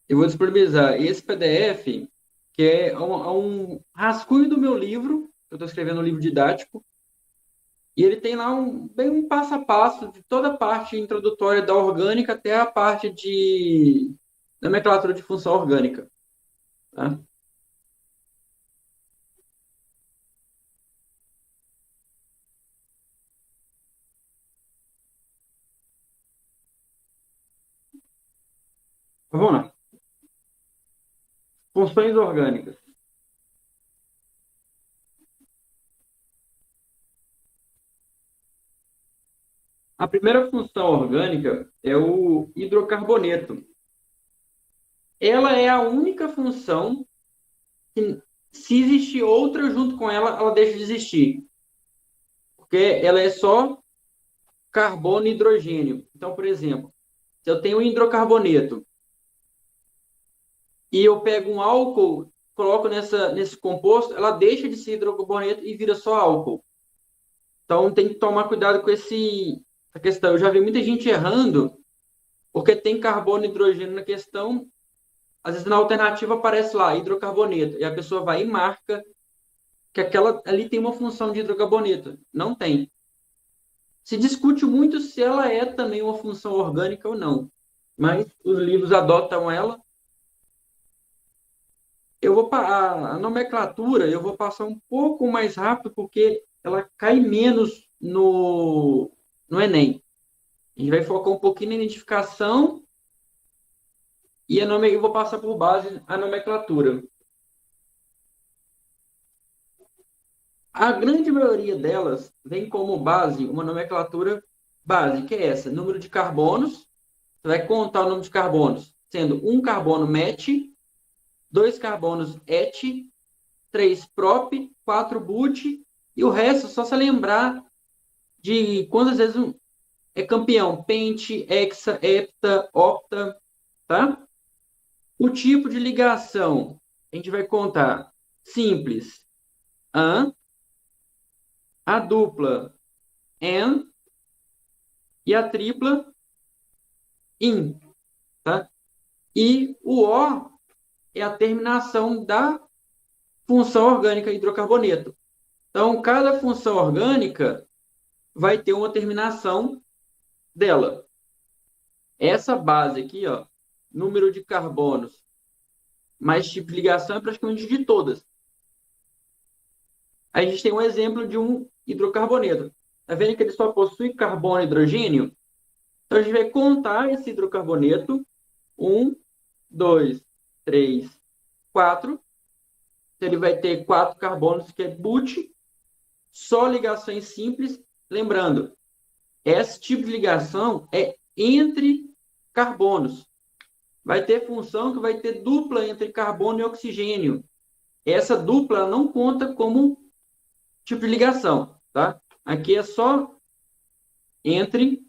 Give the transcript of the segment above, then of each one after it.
Eu vou disponibilizar esse PDF, que é um rascunho do meu livro, eu estou escrevendo um livro didático, e ele tem lá bem um passo a passo de toda a parte introdutória da orgânica até a parte de nomenclatura de função orgânica. Tá? Vamos lá. Funções orgânicas. A primeira função orgânica é o hidrocarboneto. Ela é a única função que, se existir outra junto com ela, ela deixa de existir. Porque ela é só carbono e hidrogênio. Então, por exemplo, se eu tenho um hidrocarboneto e eu pego um álcool, coloco nesse composto, ela deixa de ser hidrocarboneto e vira só álcool. Então, tem que tomar cuidado com essa questão. Eu já vi muita gente errando, porque tem carbono e hidrogênio na questão. Às vezes, na alternativa aparece lá, hidrocarboneto, e a pessoa vai e marca que aquela ali tem uma função de hidrocarboneto. Não tem. Se discute muito se ela é também uma função orgânica ou não, mas os livros adotam ela. A nomenclatura eu vou passar um pouco mais rápido porque ela cai menos no Enem. A gente vai focar um pouquinho na identificação e eu vou passar por base a nomenclatura. A grande maioria delas vem como base uma nomenclatura base, que é essa: número de carbonos. Você vai contar o número de carbonos, sendo um carbono met, dois carbonos et, três prop, quatro but, e o resto só se lembrar de quantas vezes é campeão: pente, hexa, hepta, octa, tá? O tipo de ligação, a gente vai contar simples, an, a dupla, en, e a tripla, in, tá? E o O é a terminação da função orgânica hidrocarboneto. Então, cada função orgânica vai ter uma terminação dela. Essa base aqui, ó, número de carbonos mais tipo de ligação é praticamente de todas. A gente tem um exemplo de um hidrocarboneto. Está vendo que ele só possui carbono e hidrogênio? Então, a gente vai contar esse hidrocarboneto. Um, dois, três, quatro. Então, ele vai ter quatro carbonos, que é but. Só ligações simples. Lembrando, esse tipo de ligação é entre carbonos. Vai ter função que vai ter dupla entre carbono e oxigênio. Essa dupla não conta como tipo de ligação, tá? Aqui é só entre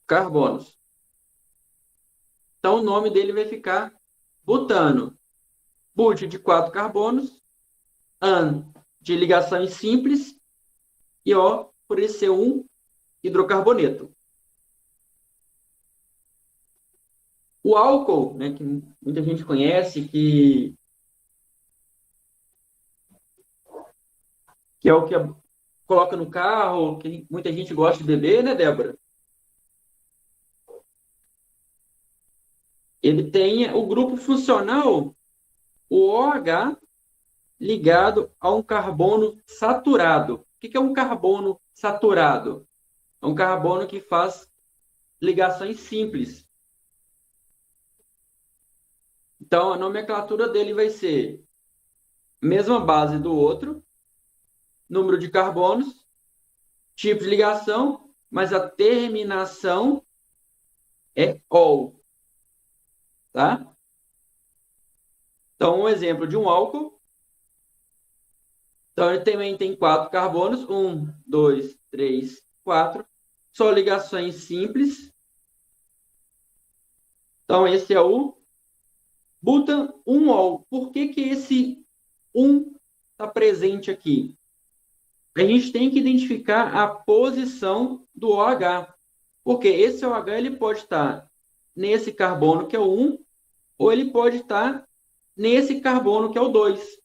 carbonos. Então, o nome dele vai ficar butano. But de quatro carbonos, an de ligações simples e O por esse ser um hidrocarboneto. O álcool, né, que muita gente conhece, que é o que coloca no carro, que muita gente gosta de beber, né, Débora? Ele tem o grupo funcional, o OH, ligado a um carbono saturado. O que é um carbono saturado? É um carbono que faz ligações simples. Então, a nomenclatura dele vai ser mesma base do outro, número de carbonos, tipo de ligação, mas a terminação é ol, tá? Então, um exemplo de um álcool. Então, ele também tem quatro carbonos, um, dois, três, quatro, só ligações simples. Então, esse é o butan 1-ol. Por que esse 1 está presente aqui? A gente tem que identificar a posição do OH, porque esse OH ele pode estar nesse carbono, que é o 1, ou ele pode estar nesse carbono, que é o 2.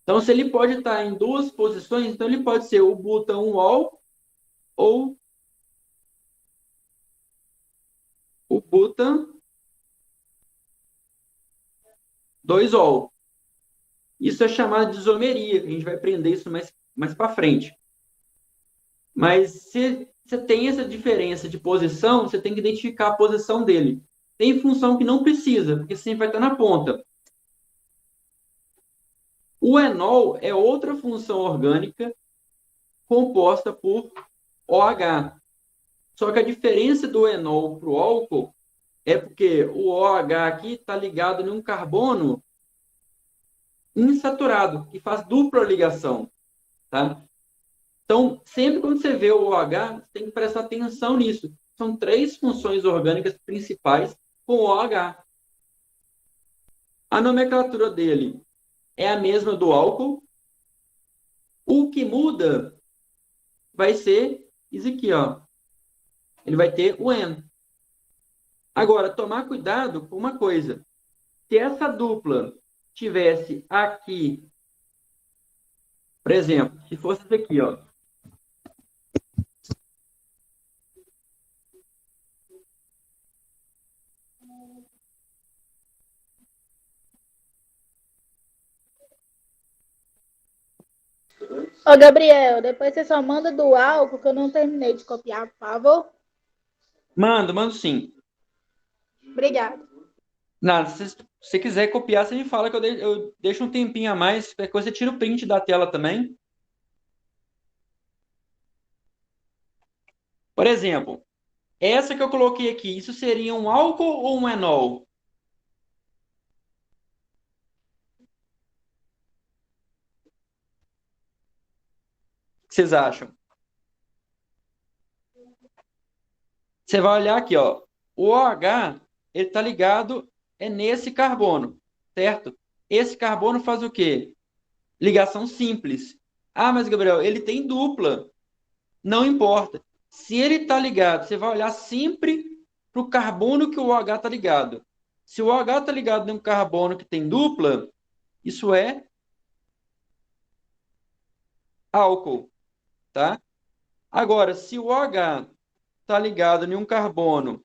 Então, se ele pode estar em duas posições, então ele pode ser o butanol ou o butan 2-ol. Isso é chamado de isomeria, a gente vai aprender isso mais para frente. Mas se você tem essa diferença de posição, você tem que identificar a posição dele. Tem função que não precisa, porque sempre vai estar na ponta. O enol é outra função orgânica composta por OH. Só que a diferença do enol para o álcool é porque o OH aqui está ligado em um carbono insaturado, que faz dupla ligação. Tá? Então, sempre quando você vê o OH, você tem que prestar atenção nisso. São 3 funções orgânicas principais com o OH. A nomenclatura dele é a mesma do álcool. O que muda vai ser isso aqui, ó. Ele vai ter o N. Agora, tomar cuidado com uma coisa. Se essa dupla tivesse aqui, por exemplo, se fosse isso aqui, ó. Ô, Gabriel, depois você só manda do álcool que eu não terminei de copiar, por favor. Mando sim. Obrigada. Nada, se você quiser copiar, você me fala que eu deixo um tempinho a mais. Qualquer coisa, você tira o print da tela também. Por exemplo, essa que eu coloquei aqui, isso seria um álcool ou um enol? O que vocês acham? Você vai olhar aqui, ó. O OH, ele está ligado nesse carbono, certo? Esse carbono faz o quê? Ligação simples. Ah, mas Gabriel, ele tem dupla. Não importa. Se ele está ligado, você vai olhar sempre para o carbono que o OH está ligado. Se o OH está ligado em um carbono que tem dupla, isso é álcool, tá? Agora, se o OH está ligado em um carbono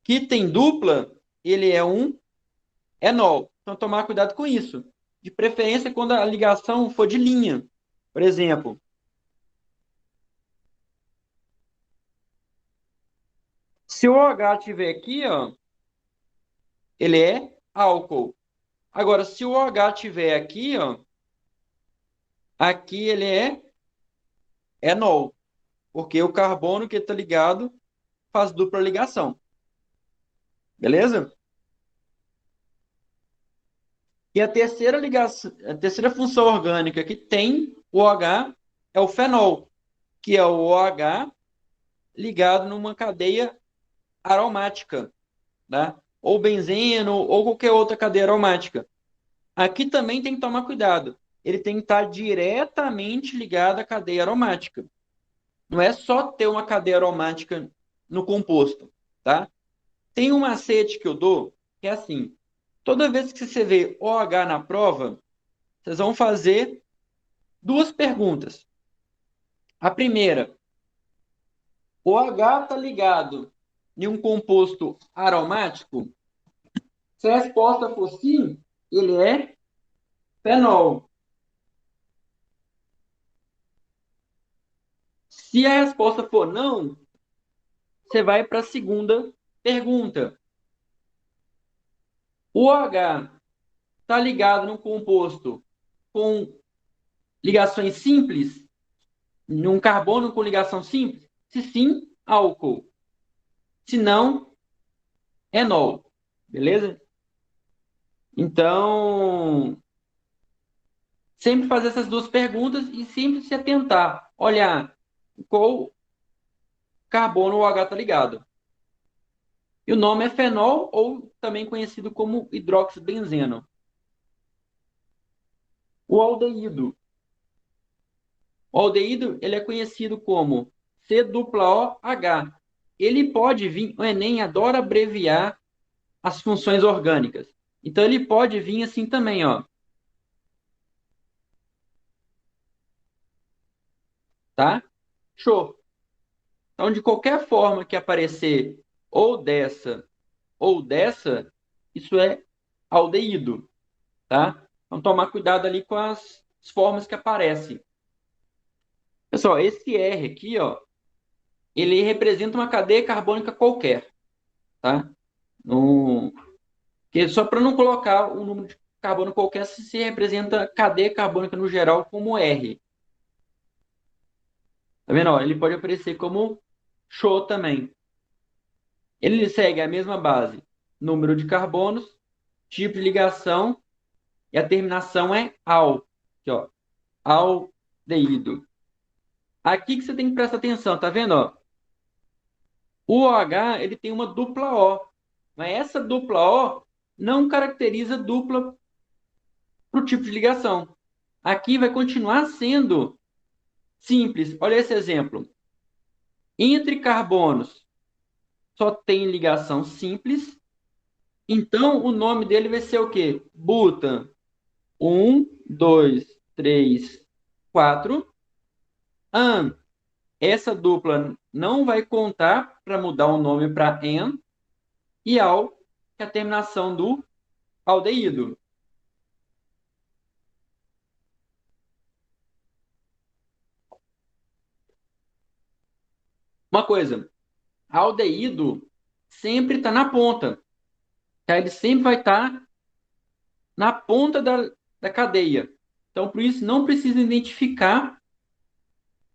que tem dupla, ele é um enol. Então, tomar cuidado com isso. De preferência quando a ligação for de linha. Por exemplo, se o OH tiver aqui, ó, ele é álcool. Agora, se o OH tiver aqui, ó, aqui ele é enol, porque o carbono que está ligado faz dupla ligação. Beleza? E a terceira ligação, a terceira função orgânica que tem o OH é o fenol, que é o OH ligado numa cadeia aromática, tá? Ou benzeno, ou qualquer outra cadeia aromática. Aqui também tem que tomar cuidado. Ele tem que estar diretamente ligado à cadeia aromática. Não é só ter uma cadeia aromática no composto, tá? Tem um macete que eu dou, que é assim, toda vez que você vê OH na prova, vocês vão fazer 2 perguntas. A primeira, o OH está ligado em um composto aromático? Se a resposta for sim, ele é fenol. Se a resposta for não, você vai para a segunda pergunta. O OH está ligado num composto com ligações simples, num carbono com ligação simples? Se sim, álcool. Se não, enol. Beleza? Então, sempre fazer essas 2 perguntas e sempre se atentar. Olhar qual carbono o OH está ligado. E o nome é fenol, ou também conhecido como hidroxibenzeno. O aldeído. O aldeído ele é conhecido como C-O-H. ele pode vir, o Enem adora abreviar as funções orgânicas. Então, ele pode vir assim também, ó. Tá? Show. Então, de qualquer forma que aparecer ou dessa, isso é aldeído, tá? Então, tomar cuidado ali com as formas que aparecem. Pessoal, esse R aqui, ó, ele representa uma cadeia carbônica qualquer, tá? No... que só para não colocar o número de carbono qualquer, se representa cadeia carbônica no geral como R. Tá vendo? Ó, ele pode aparecer como show também. Ele segue a mesma base, número de carbonos, tipo de ligação, e a terminação é al, aqui, ó, aldeído. Aqui que você tem que prestar atenção, tá vendo? Ó? O OH ele tem uma dupla O, mas essa dupla O não caracteriza dupla para o tipo de ligação. Aqui vai continuar sendo simples. Olha esse exemplo. Entre carbonos só tem ligação simples, então o nome dele vai ser o quê? Butan. 1, 2, 3, 4. Essa dupla não vai contar para mudar o nome para en. E al, que é a terminação do aldeído. Uma coisa, aldeído sempre está na ponta. Tá? Ele sempre vai estar na ponta da cadeia. Então, por isso, não precisa identificar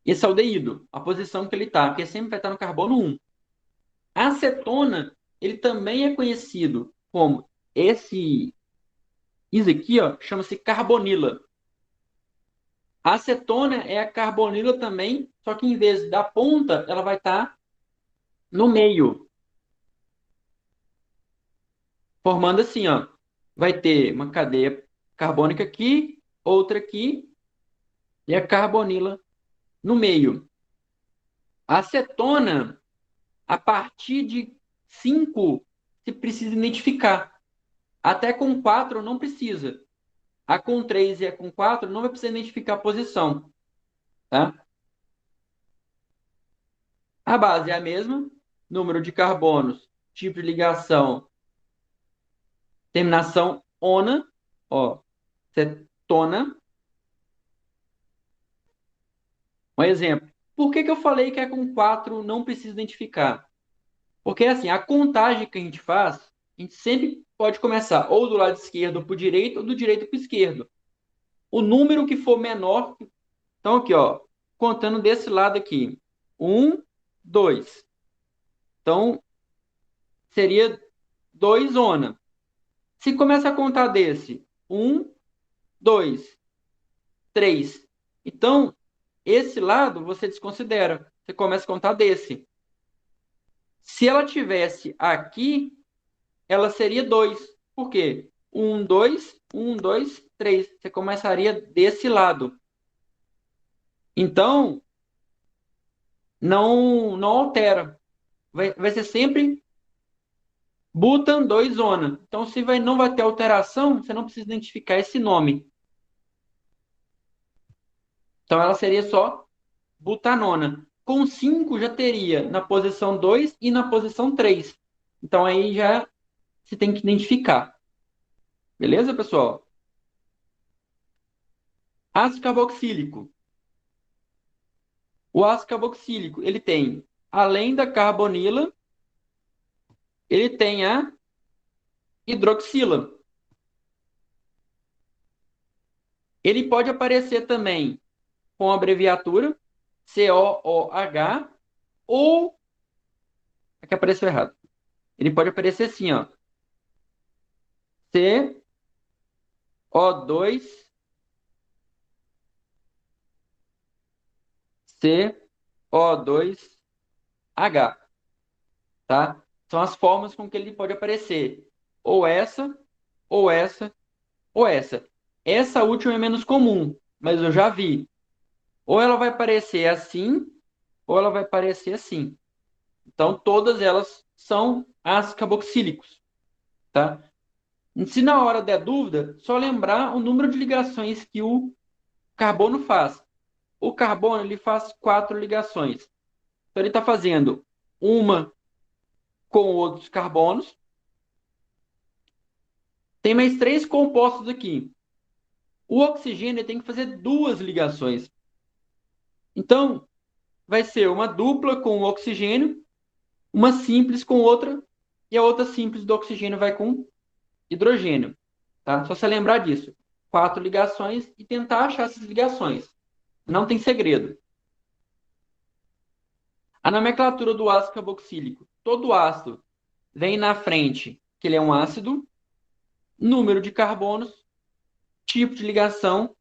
esse aldeído, a posição que ele está, porque sempre vai estar no carbono 1. A acetona, ele também é conhecido como isso aqui, ó, chama-se carbonila. A acetona é a carbonila também, só que em vez da ponta, ela vai estar no meio, formando assim, ó, vai ter uma cadeia carbônica aqui, outra aqui, e a carbonila no meio. A acetona, a partir de 5, se precisa identificar. Até com 4 não precisa. A com 3 e a com 4 não vai precisar identificar a posição. Tá? A base é a mesma, número de carbonos, tipo de ligação, terminação ona, ó, cetona. Um exemplo. Por que eu falei que a com 4 não precisa identificar? Porque assim, a contagem que a gente faz, a gente sempre pode começar ou do lado esquerdo para o direito ou do direito para o esquerdo. O número que for menor. Então, aqui, ó, contando desse lado aqui. 1, 2. Então, seria 2 zona. Se começa a contar desse, 1, 2, 3. Então, esse lado você desconsidera. Você começa a contar desse. Se ela tivesse aqui, ela seria 2. Por quê? 1, 2, 1, 2, 3. Você começaria desse lado. Então, não altera. Vai ser sempre butan 2 zona. Então, se não vai ter alteração, você não precisa identificar esse nome. Então, ela seria só butanona. Com 5 já teria na posição 2 e na posição 3. Então, aí já se tem que identificar. Beleza, pessoal? Ácido carboxílico. O ácido carboxílico, ele tem, além da carbonila, ele tem a hidroxila. Ele pode aparecer também com a abreviatura COOH ou aqui apareceu errado. Ele pode aparecer assim, ó. CO2 CO2H, tá? São as formas com que ele pode aparecer. Ou essa, ou essa, ou essa. Essa última é menos comum, mas eu já vi. Ou ela vai aparecer assim, ou ela vai aparecer assim. Então, todas elas são ácidos carboxílicos, tá? E se na hora der dúvida, só lembrar o número de ligações que o carbono faz. O carbono ele faz 4 ligações. Então, ele está fazendo uma com outros carbonos. Tem mais 3 compostos aqui. O oxigênio tem que fazer 2 ligações. Então, vai ser uma dupla com o oxigênio, uma simples com outra, e a outra simples do oxigênio vai com hidrogênio. Tá? Só você lembrar disso. 4 ligações e tentar achar essas ligações. Não tem segredo. A nomenclatura do ácido carboxílico. Todo ácido vem na frente que ele é um ácido, número de carbonos, tipo de ligação,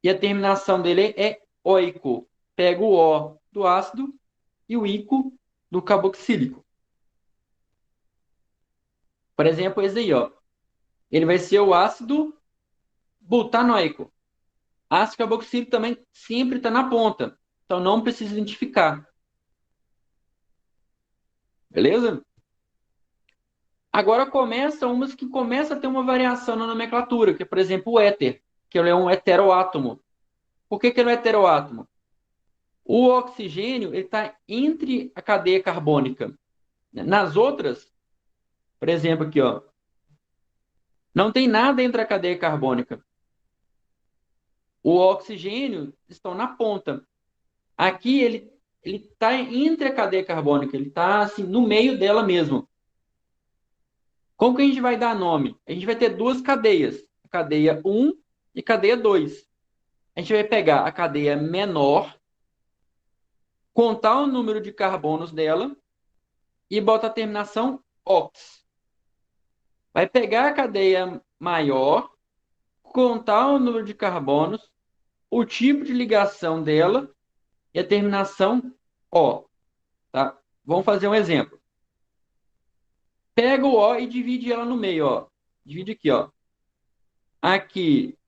e a terminação dele é oico. Pega o O do ácido e o ico do carboxílico. Por exemplo, esse aí, ó. Ele vai ser o ácido butanoico. Ácido carboxílico também sempre está na ponta. Então não precisa identificar. Beleza? Agora começa umas que começa a ter uma variação na nomenclatura, que é, por exemplo, o éter, que ele é um heteroátomo. Por que ele é um heteroátomo? O oxigênio está entre a cadeia carbônica. Nas outras, por exemplo, aqui, ó, não tem nada entre a cadeia carbônica. O oxigênio estão na ponta. Aqui ele está entre a cadeia carbônica, ele está assim, no meio dela mesmo. Como que a gente vai dar nome? A gente vai ter 2 cadeias, a cadeia 1 e cadeia 2. A gente vai pegar a cadeia menor, contar o número de carbonos dela e botar a terminação ox. Vai pegar a cadeia maior, contar o número de carbonos, o tipo de ligação dela e a terminação O. Tá? Vamos fazer um exemplo. Pega o O e divide ela no meio. Ó. Divide aqui. Ó. Aqui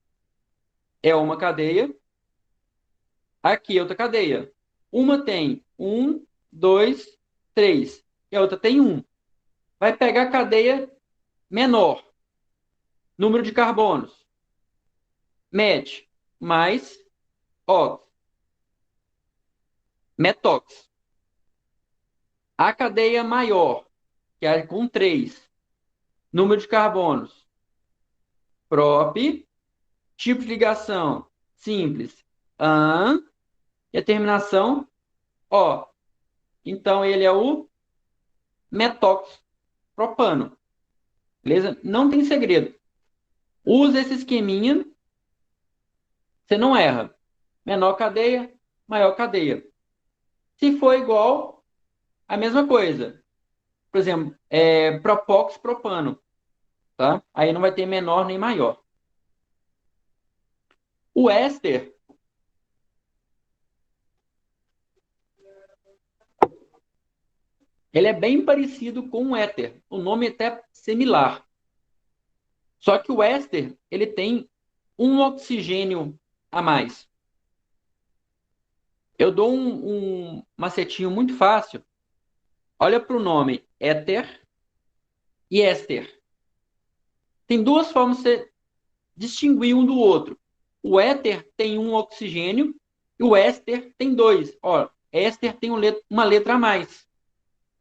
é uma cadeia, aqui é outra cadeia. Uma tem 1, 2, 3 e a outra tem 1. Vai pegar a cadeia menor, número de carbonos, mete mais ox, metox. A cadeia maior, que é com 3, número de carbonos, prop, tipo de ligação simples, an, e a terminação O. Então, ele é o metox propano. Beleza? Não tem segredo. Usa esse esqueminha, você não erra. Menor cadeia, maior cadeia. Se for igual, a mesma coisa. Por exemplo, propox propano. Tá? Aí não vai ter menor nem maior. O éster, ele é bem parecido com o éter. O nome é até similar. Só que o éster, ele tem um oxigênio a mais. Eu dou um macetinho muito fácil. Olha para o nome éter e éster. Tem 2 formas de você distinguir um do outro. O éter tem um oxigênio e o éster tem 2. Ó, éster tem uma letra a mais.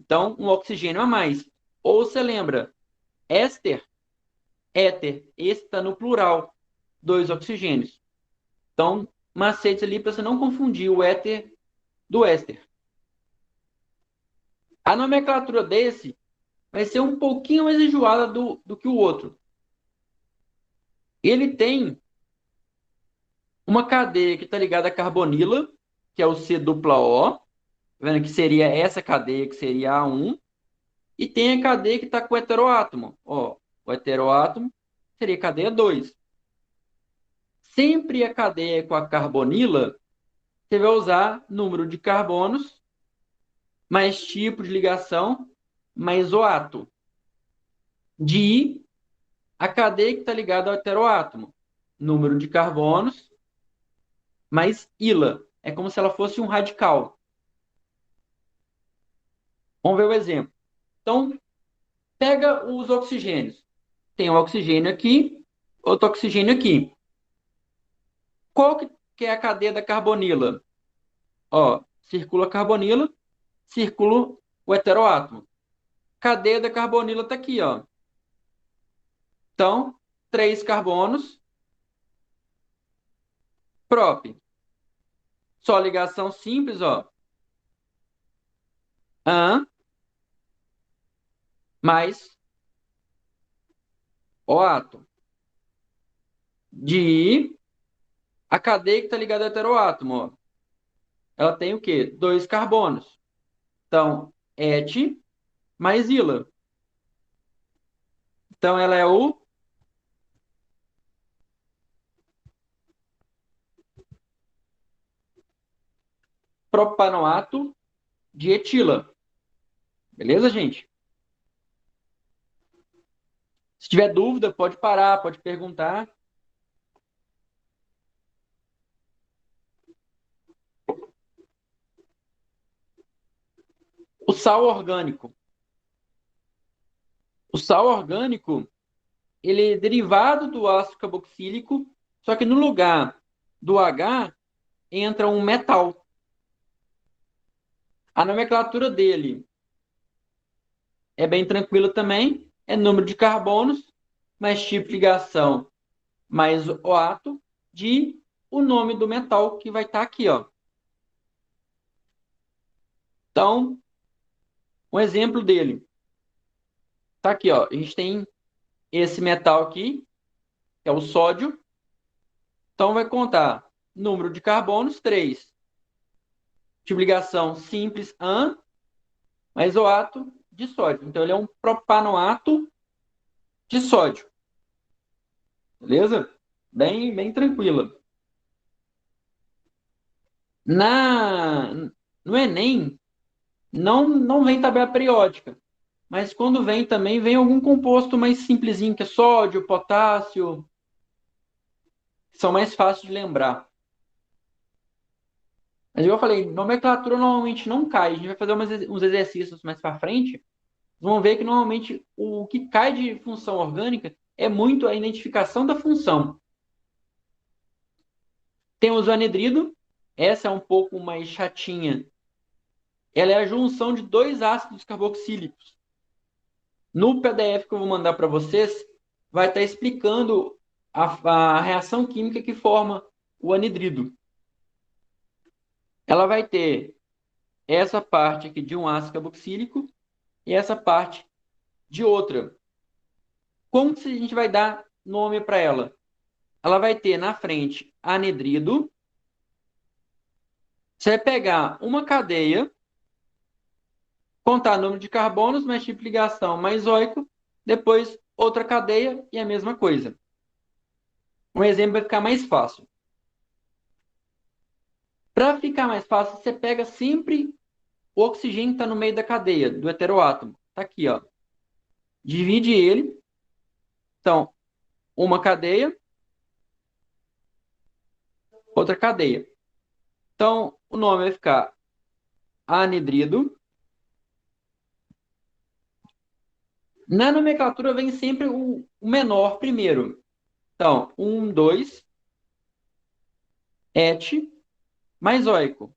Então, um oxigênio a mais. Ou você lembra, éster, éter, esse está no plural, 2 oxigênios. Então, macete ali para você não confundir o éter do éster. A nomenclatura desse vai ser um pouquinho mais enjoada do que o outro. Ele tem uma cadeia que está ligada à carbonila, que é o C-O, tá vendo que seria essa cadeia, que seria A1, e tem a cadeia que está com o heteroátomo. Ó, o heteroátomo seria a cadeia 2. Sempre a cadeia com a carbonila, você vai usar número de carbonos, mais tipo de ligação, mais o átomo. De a cadeia que está ligada ao heteroátomo, número de carbonos, mais ila. É como se ela fosse um radical. Vamos ver o exemplo. Então, pega os oxigênios. Tem um oxigênio aqui, outro oxigênio aqui. Qual que é a cadeia da carbonila? Ó, circula a carbonila, circula o heteroátomo. Cadeia da carbonila está aqui, ó. Então, 3 carbonos, prop. Só ligação simples, ó. An mais o átomo. De a cadeia que está ligada ao heteroátomo, ó. Ela tem o quê? 2 carbonos. Então, et mais ila. Então, ela é o propanoato de etila. Beleza, gente? Se tiver dúvida, pode parar, pode perguntar. O sal orgânico. O sal orgânico, ele é derivado do ácido carboxílico, só que no lugar do H entra um metal. A nomenclatura dele é bem tranquila também, é número de carbonos, mais tipo de ligação, mais o ato de o nome do metal que vai estar aqui, ó. Então, um exemplo dele. Tá aqui, ó. A gente tem esse metal aqui, que é o sódio. Então, vai contar número de carbonos, 3. Tipo ligação simples, AN, mais o ato de sódio. Então, ele é um propanoato de sódio. Beleza? Bem tranquila. No Enem, não vem tabela periódica. Mas quando vem também, vem algum composto mais simplesinho, que é sódio, potássio, que são mais fáceis de lembrar. Mas eu falei, nomenclatura normalmente não cai. A gente vai fazer uns exercícios mais para frente. Vão ver que normalmente o que cai de função orgânica é muito a identificação da função. Temos o anidrido. Essa é um pouco mais chatinha. Ela é a junção de 2 ácidos carboxílicos. No PDF que eu vou mandar para vocês, vai estar explicando a reação química que forma o anidrido. Ela vai ter essa parte aqui de um ácido carboxílico e essa parte de outra. Como que a gente vai dar nome para ela? Ela vai ter na frente anidrido. Você vai pegar uma cadeia, contar o número de carbonos, mais tipo de ligação, mais oico, depois outra cadeia e a mesma coisa. Um exemplo vai ficar mais fácil. Para ficar mais fácil, você pega sempre o oxigênio que está no meio da cadeia, do heteroátomo. Está aqui, ó. Divide ele. Então, uma cadeia, outra cadeia. Então, o nome vai ficar anidrido. Na nomenclatura vem sempre o menor primeiro. Então, 1, 2, et, mais oico.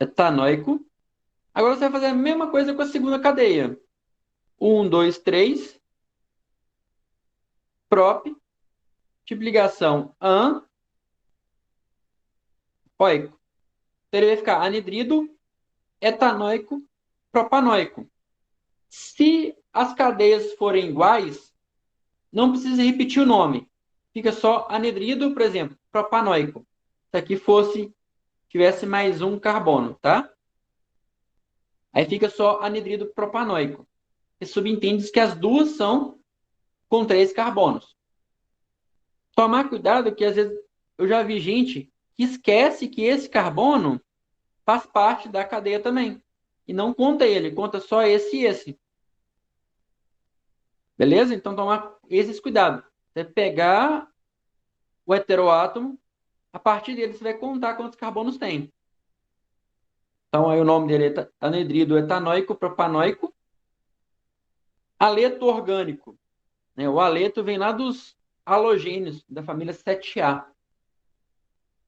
Etanoico. Agora você vai fazer a mesma coisa com a segunda cadeia. 1, 2, 3, prop, tipo ligação an, oico. Então, ele vai ficar anidrido, etanoico, propanoico. Se as cadeias forem iguais, não precisa repetir o nome. Fica só anidrido, por exemplo, propanoico. Se aqui tivesse mais um carbono, tá? Aí fica só anidrido propanoico. E subentende que as duas são com 3 carbonos. Tomar cuidado que às vezes eu já vi gente que esquece que esse carbono faz parte da cadeia também. E não conta ele, conta só esse e esse. Beleza? Então tomar esses cuidados. Você pegar o heteroátomo, a partir dele você vai contar quantos carbonos tem. Então, aí o nome dele é anidrido etanoico propanoico. Aleto orgânico, né? O aleto vem lá dos halogênios, da família 7A,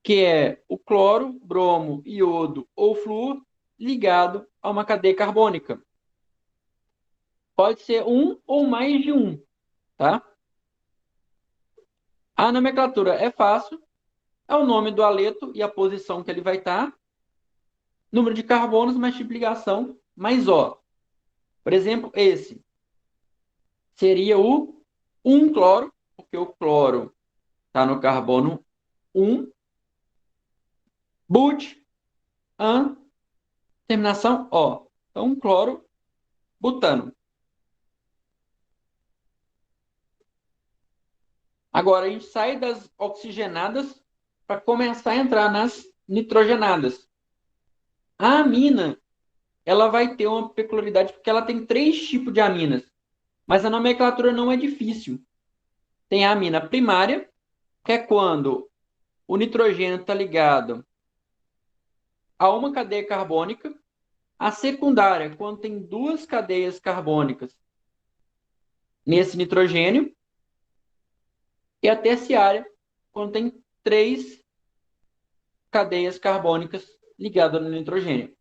que é o cloro, bromo, iodo ou flúor ligado a uma cadeia carbônica. Pode ser um ou mais de um, tá? A nomenclatura é fácil, é o nome do aleto e a posição que ele vai estar, número de carbonos mais tipo ligação mais O. Por exemplo, esse seria o 1-cloro, porque o cloro está no carbono 1, but, an, terminação O. Então, cloro, butano. Agora, a gente sai das oxigenadas para começar a entrar nas nitrogenadas. A amina, ela vai ter uma peculiaridade porque ela tem 3 tipos de aminas, mas a nomenclatura não é difícil. Tem a amina primária, que é quando o nitrogênio está ligado a uma cadeia carbônica. A secundária, quando tem 2 cadeias carbônicas nesse nitrogênio. E a terciária, quando tem 3 cadeias carbônicas ligadas no nitrogênio.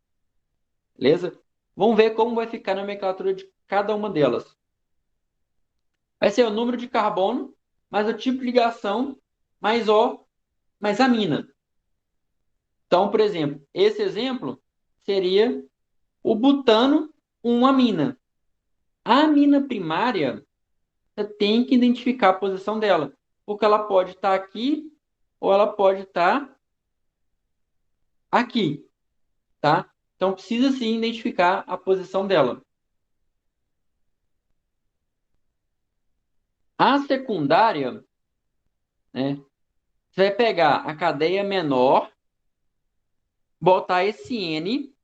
Beleza? Vamos ver como vai ficar a nomenclatura de cada uma delas. Vai ser o número de carbono, mais o tipo de ligação, mais O, mais amina. Então, por exemplo, esse exemplo seria o butano 1-amina. A amina primária, você tem que identificar a posição dela, porque ela pode estar aqui ou ela pode estar aqui, tá? Então, precisa sim identificar a posição dela. A secundária, né? Você vai pegar a cadeia menor, botar esse N,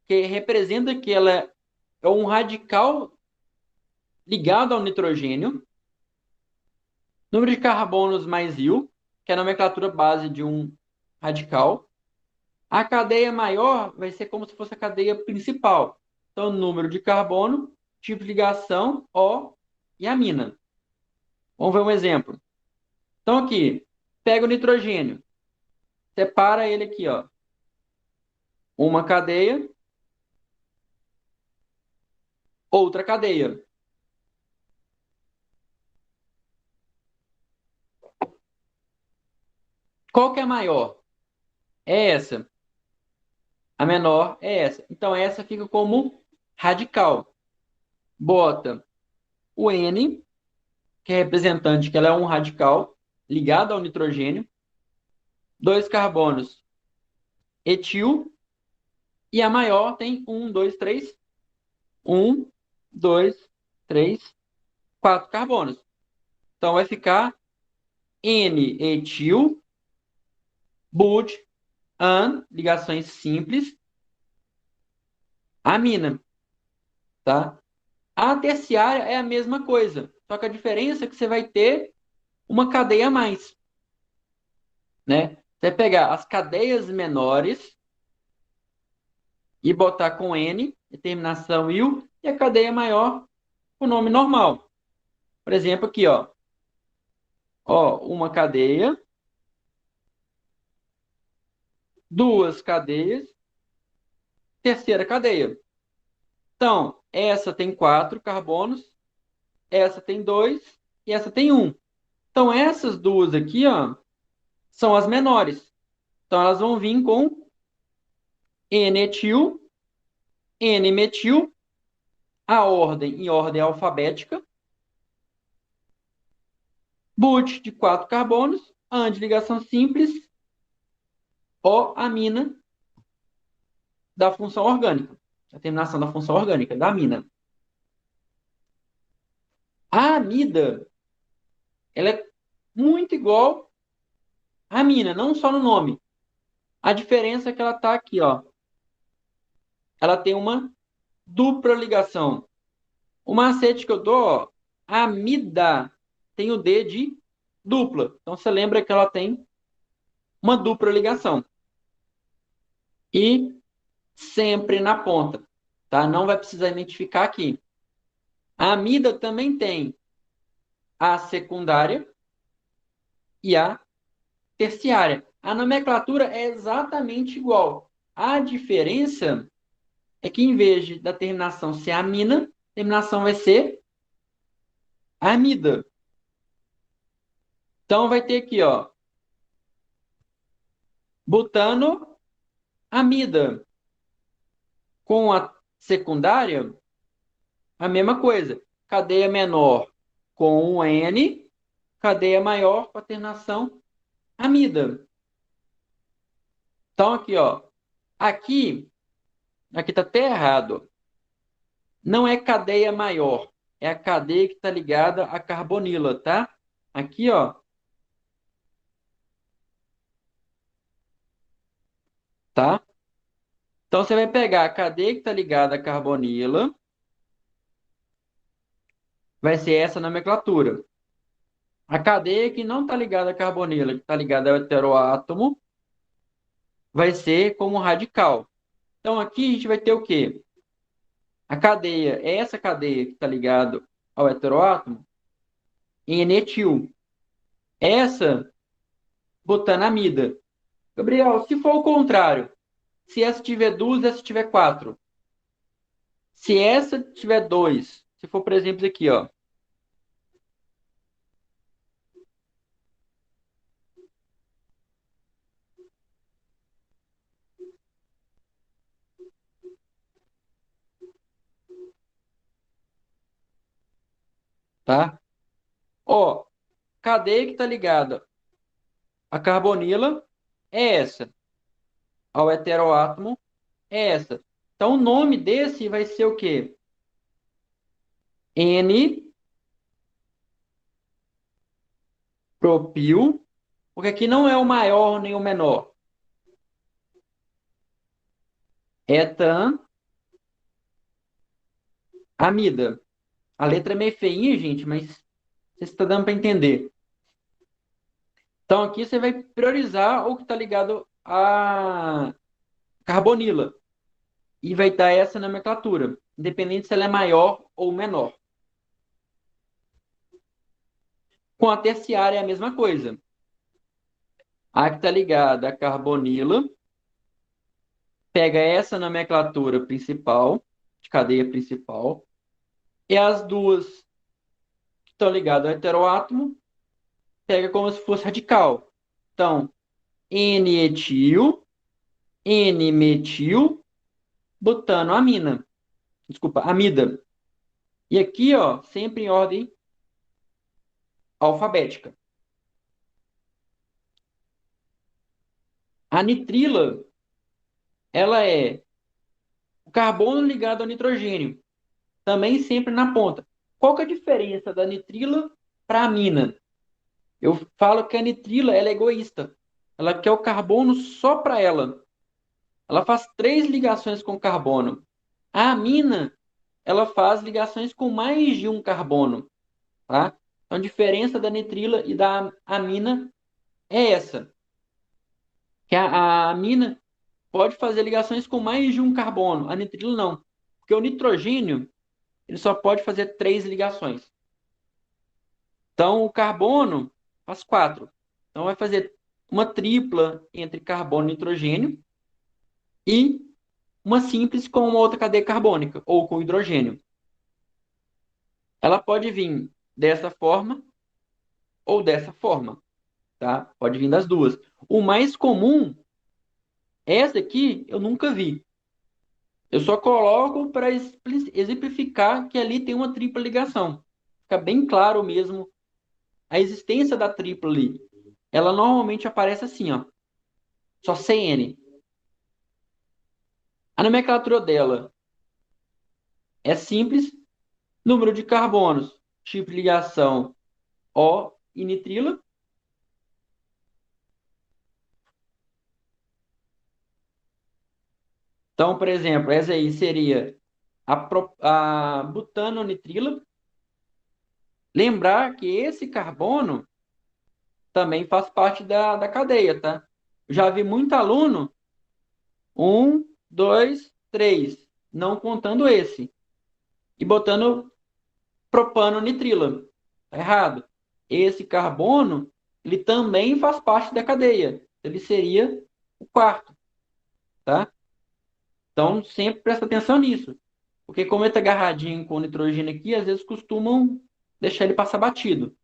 que representa que ela é um radical ligado ao nitrogênio, número de carbonos mais U, que é a nomenclatura base de um radical. A cadeia maior vai ser como se fosse a cadeia principal. Então, número de carbono, tipo de ligação, O e amina. Vamos ver um exemplo. Então, aqui, pega o nitrogênio, separa ele aqui, ó. Uma cadeia, outra cadeia. Qual que é a maior? É essa. A menor é essa. Então, essa fica como radical. Bota o N, que é representante que ela é um radical ligado ao nitrogênio. 2 carbonos etil. E a maior tem 1, 2, 3. 1, 2, 3, 4 carbonos. Então, vai ficar N-etil, but, an, ligações simples, amina, tá? A terciária é a mesma coisa, só que a diferença é que você vai ter uma cadeia a mais, né? Você vai pegar as cadeias menores e botar com N, terminação il, e a cadeia maior, o nome normal. Por exemplo, aqui, ó. Ó, uma cadeia, 2 cadeias, terceira cadeia. Então, essa tem 4 carbonos, essa tem 2 e essa tem 1. Então, essas duas aqui, ó, são as menores. Então, elas vão vir com N-etil, N-metil, a ordem em ordem alfabética, but de 4 carbonos, an de ligação simples, O-amina da função orgânica. A terminação da função orgânica, da amina. A amida, ela é muito igual à amina, não só no nome. A diferença é que ela está aqui, ó. Ela tem uma dupla ligação. O macete que eu dou, ó, a amida tem o D de dupla. Então você lembra que ela tem uma dupla ligação. E sempre na ponta, tá? Não vai precisar identificar aqui. A amida também tem a secundária e a terciária. A nomenclatura é exatamente igual. A diferença é que em vez da terminação ser amina, a terminação vai ser amida. Então vai ter aqui, ó, butano, amida. Com a secundária, a mesma coisa. Cadeia menor com um N, cadeia maior com a terminação amida. Então aqui, ó, aqui tá até errado. Não é cadeia maior, é a cadeia que está ligada à carbonila, tá? Aqui, ó, tá? Então você vai pegar a cadeia que está ligada à carbonila, vai ser essa nomenclatura. A cadeia que não está ligada à carbonila, que está ligada ao heteroátomo, vai ser como radical. Então aqui a gente vai ter o quê? A cadeia, essa cadeia que está ligada ao heteroátomo, N-etil. Essa, butanamida. Gabriel, se for o contrário, se essa tiver duas, essa tiver quatro. Se essa tiver dois, se for, por exemplo, aqui, ó. Tá? Ó, cadeia que está ligada à carbonila é essa. Ao heteroátomo é essa. Então, o nome desse vai ser o quê? N-propil, porque aqui não é o maior nem o menor. Etanamida. A letra é meio feinha, gente, mas você está dando para entender. Então, aqui você vai priorizar o que está ligado à carbonila. E vai dar essa nomenclatura, independente se ela é maior ou menor. Com a terciária é a mesma coisa. A que está ligada à carbonila pega essa nomenclatura principal, de cadeia principal, e as duas que estão ligadas ao heteroátomo pega como se fosse radical. Então, N-etil, N-metil, butanoamina. Desculpa, amida. E aqui, ó, sempre em ordem alfabética. A nitrila, ela é o carbono ligado ao nitrogênio, também sempre na ponta. Qual que é a diferença da nitrila para a amina? Eu falo que a nitrila ela é egoísta. Ela quer o carbono só para ela. Ela faz três ligações com carbono. A amina, ela faz ligações com mais de um carbono, tá? Então, a diferença da nitrila e da amina é essa. Que a amina pode fazer ligações com mais de um carbono, a nitrila não. Porque o nitrogênio, ele só pode fazer três ligações. Então, o carbono faz quatro. Então, vai fazer uma tripla entre carbono e nitrogênio e uma simples com uma outra cadeia carbônica, ou com hidrogênio. Ela pode vir dessa forma ou dessa forma, tá? Pode vir das duas. O mais comum, essa aqui eu nunca vi. Eu só coloco para exemplificar que ali tem uma tripla ligação. Fica bem claro mesmo a existência da tripla ali. Ela normalmente aparece assim, ó. Só CN. A nomenclatura dela é simples. Número de carbonos, tipo de ligação O e nitrila. Então, por exemplo, essa aí seria a butanonitrila. Lembrar que esse carbono também faz parte da cadeia, tá? Já vi muito aluno, um 2, 3, não contando esse. E botando propano-nitrila. Tá errado. Esse carbono, ele também faz parte da cadeia. Ele seria o quarto, tá? Então, sempre presta atenção nisso. Porque como ele está agarradinho com o nitrogênio aqui, às vezes costumam deixar ele passar batido.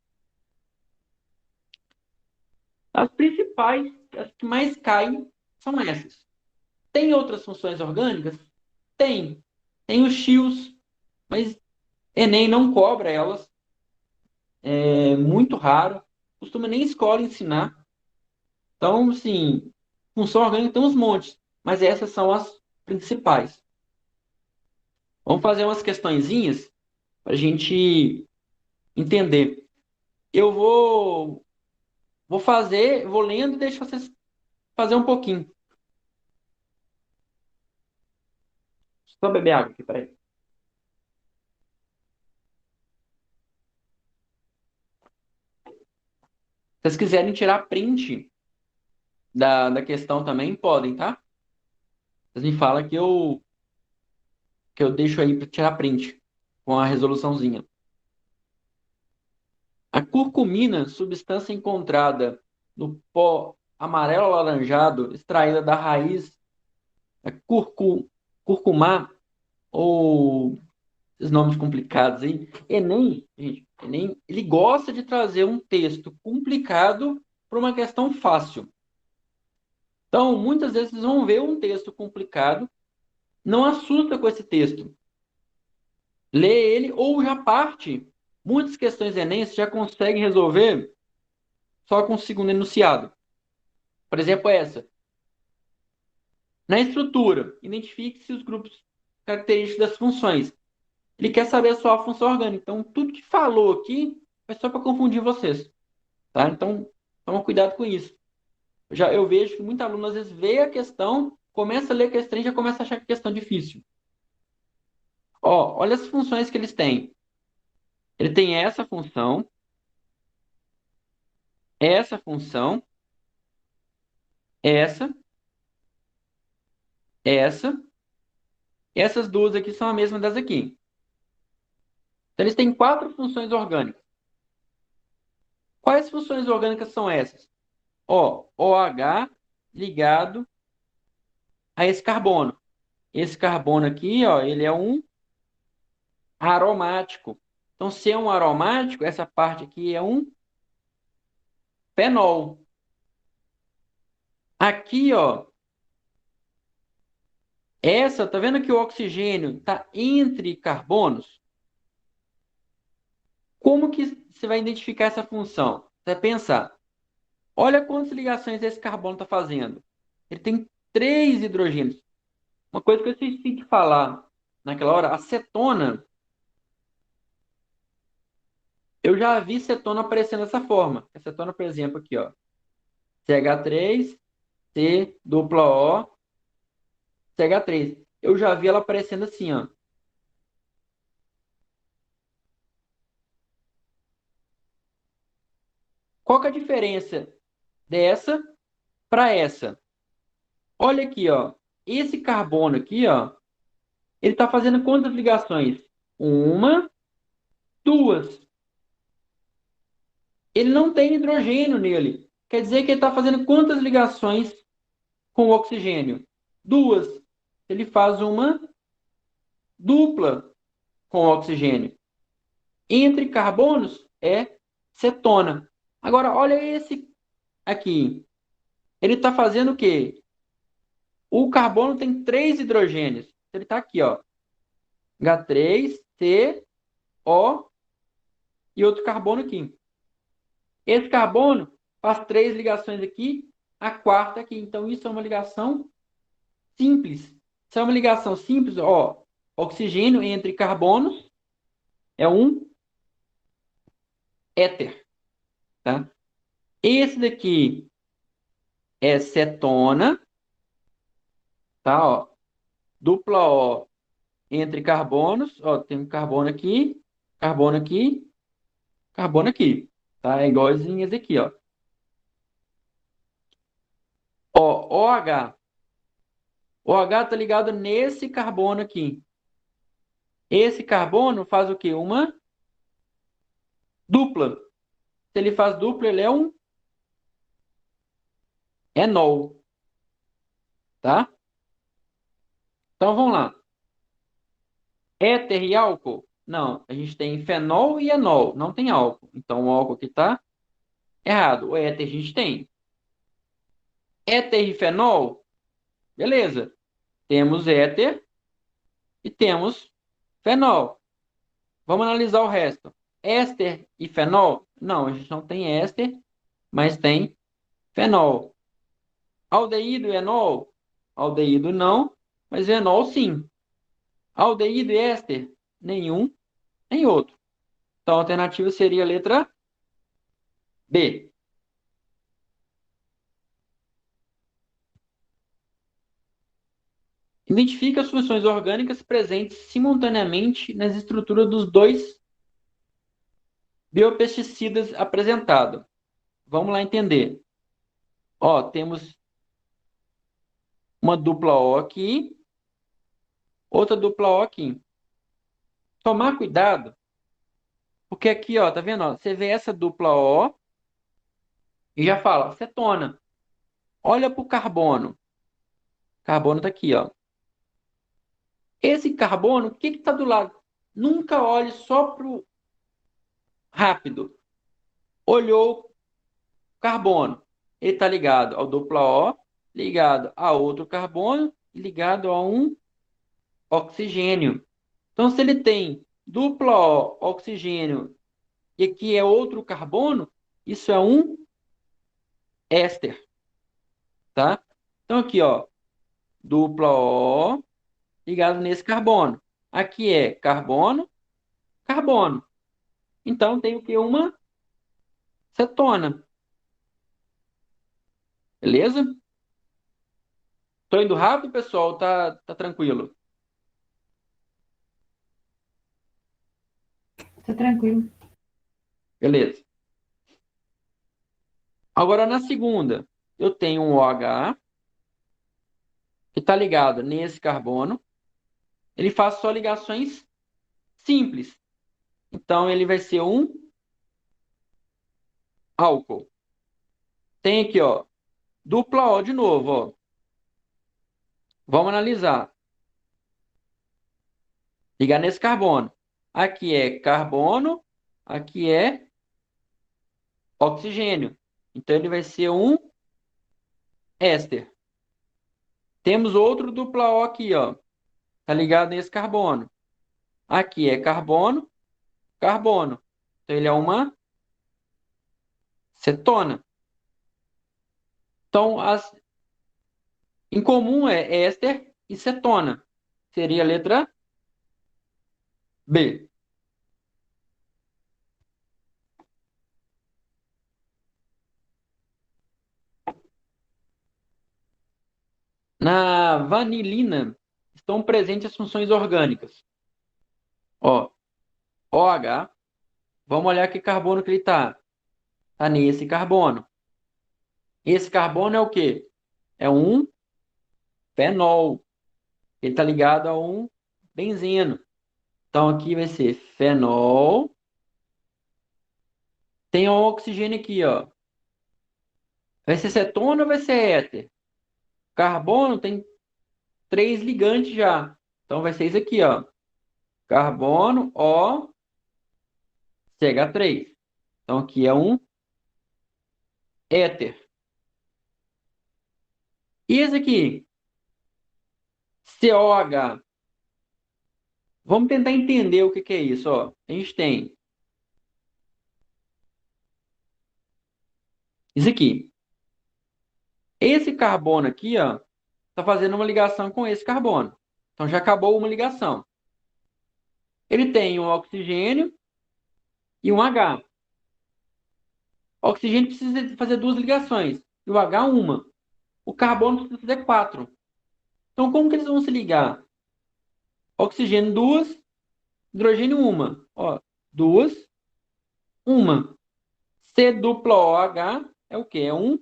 As principais, as que mais caem, são essas. Tem outras funções orgânicas? Tem. Tem os chios, mas Enem não cobra elas. É muito raro. Costuma nem escola ensinar. Então, assim, função orgânica tem uns montes, mas essas são as principais. Vamos fazer umas questõezinhas para a gente entender. Eu vou fazer, vou lendo e deixo vocês fazer um pouquinho. Só beber água aqui, peraí. Se vocês quiserem tirar print da questão também, podem, tá? Vocês me falam que eu deixo aí para tirar print com a resoluçãozinha. A curcumina, substância encontrada no pó amarelo alaranjado, extraída da raiz da curcumá, ou esses nomes complicados aí. Enem, gente, Enem, ele gosta de trazer um texto complicado para uma questão fácil. Então, muitas vezes vocês vão ver um texto complicado, não assusta com esse texto. Lê ele ou já parte. Muitas questões Enem você já consegue resolver só com o segundo enunciado. Por exemplo, essa. Na estrutura, identifique-se os grupos característicos das funções. Ele quer saber só a função orgânica. Então, tudo que falou aqui é só para confundir vocês. Tá? Então, toma cuidado com isso. Eu vejo que muita aluno às vezes vê a questão, começa a ler a questão e já começa a achar que a questão é difícil. Ó, olha as funções que eles têm. Ele tem essa função, essa, essa. Essas duas aqui são a mesma das aqui. Então, eles têm 4 funções orgânicas. Quais funções orgânicas são essas? Ó, OH ligado a esse carbono. Esse carbono aqui, ó, ele é um aromático. Então, se é um aromático, essa parte aqui é um fenol. Aqui, ó, tá vendo que o oxigênio está entre carbonos? Como que você vai identificar essa função? Você vai pensar, olha quantas ligações esse carbono está fazendo. Ele tem 3 hidrogênios. Uma coisa que eu esqueci de falar naquela hora, a cetona, eu já vi cetona aparecendo dessa forma. A cetona, por exemplo, aqui, ó, CH3, C, dupla O, CH3. Eu já vi ela aparecendo assim, ó. Qual que é a diferença dessa para essa? Olha aqui, ó. Esse carbono aqui, ó, ele está fazendo quantas ligações? Uma, duas. Ele não tem hidrogênio nele. Quer dizer que ele está fazendo quantas ligações com o oxigênio? Duas. Ele faz uma dupla com o oxigênio. Entre carbonos é cetona. Agora, olha esse aqui. Ele está fazendo o quê? O carbono tem 3 hidrogênios. Ele está aqui, ó. H3, C, O e outro carbono aqui. Esse carbono faz 3 ligações aqui, a quarta aqui. Então, isso é uma ligação simples. Isso é uma ligação simples, ó. Oxigênio entre carbonos é um éter, tá? Esse daqui é cetona, tá? Ó, dupla O entre carbonos, ó, tem um carbono aqui, carbono aqui, tá? É igualzinho esse aqui, ó. Ó, OH O H está ligado nesse carbono aqui. Esse carbono faz o quê? Uma dupla. Se ele faz dupla, ele é um enol, tá? Então vamos lá. Éter e álcool? Não, a gente tem fenol e enol, não tem álcool. Então o álcool aqui está errado. O éter a gente tem. Éter e fenol? Beleza. Temos éter e temos fenol. Vamos analisar o resto. Éster e fenol? Não, a gente não tem éster, mas tem fenol. Aldeído e enol? Aldeído não, mas enol sim. Aldeído e éster? Nenhum, nem outro. Então a alternativa seria a letra B. Identifica as funções orgânicas presentes simultaneamente nas estruturas dos dois biopesticidas apresentados. Vamos lá entender. Ó, temos uma dupla O aqui, outra dupla O aqui. Tomar cuidado, porque aqui, ó, tá vendo? Ó, você vê essa dupla O e já fala cetona. Olha para o carbono. O carbono tá aqui, ó. Esse carbono, o que que tá do lado? Nunca olhe só pro rápido. Olhou carbono. Ele está ligado ao dupla O, ligado a outro carbono, ligado a um oxigênio. Então, se ele tem dupla O, oxigênio, e aqui é outro carbono, isso é um éster, tá? Então, aqui, ó, dupla O ligado nesse carbono. Aqui é carbono, carbono. Então, tem o que? Uma cetona. Beleza? Tô indo rápido, pessoal? Tá tranquilo? Tá tranquilo. Beleza. Agora, na segunda, eu tenho um OH que está ligado nesse carbono. Ele faz só ligações simples. Então, ele vai ser um álcool. Tem aqui, ó, dupla O de novo, ó. Vamos analisar. Ligar nesse carbono. Aqui é carbono, aqui é oxigênio. Então, ele vai ser um éster. Temos outro dupla O aqui, ó. Tá ligado nesse carbono. Aqui é carbono, carbono. Então, ele é uma cetona. Então, em comum é éster e cetona. Seria a letra B. Na vanilina estão presentes as funções orgânicas. Ó, OH, vamos olhar que carbono que ele está. Está nesse carbono. Esse carbono é o quê? É um fenol. Ele está ligado a um benzeno. Então aqui vai ser fenol. Tem o oxigênio aqui, ó. Vai ser cetona ou vai ser éter? Carbono tem 3 ligantes já. Então vai ser isso aqui, ó. Carbono, O, CH3. Então aqui é um éter. E esse aqui? COH. Vamos tentar entender o que que é isso, ó. A gente tem isso aqui. Esse carbono aqui, ó, tá fazendo uma ligação com esse carbono. Então já acabou uma ligação. Ele tem um oxigênio e um H. O oxigênio precisa fazer 2 ligações e o H uma. O carbono precisa fazer 4. Então como que eles vão se ligar? Oxigênio 2, hidrogênio uma. Ó, 2, uma. C dupla OH é o quê? É um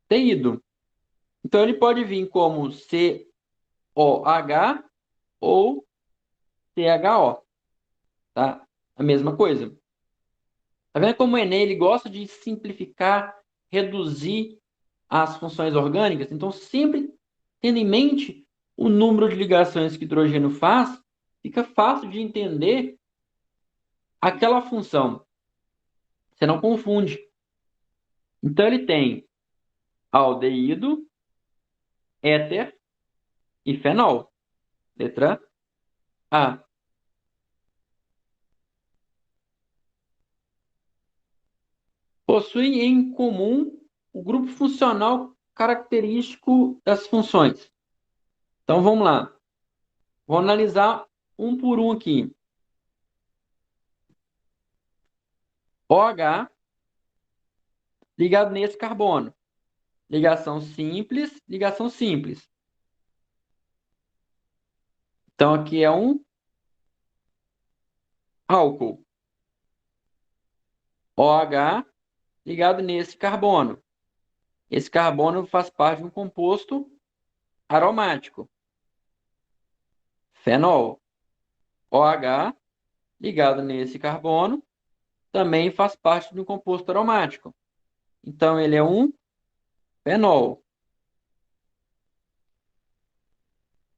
aldeído. Então, ele pode vir como COH ou CHO, tá? A mesma coisa. Tá vendo como o Enem ele gosta de simplificar, reduzir as funções orgânicas? Então, sempre tendo em mente o número de ligações que o hidrogênio faz, fica fácil de entender aquela função. Você não confunde. Então, ele tem aldeído, éter e fenol. Letra A. Possuem em comum o grupo funcional característico das funções. Então, vamos lá. Vou analisar um por um aqui. OH ligado nesse carbono. Ligação simples, ligação simples. Então, aqui é um álcool. OH ligado nesse carbono. Esse carbono faz parte de um composto aromático. Fenol. OH ligado nesse carbono também faz parte de um composto aromático. Então, ele é um fenol.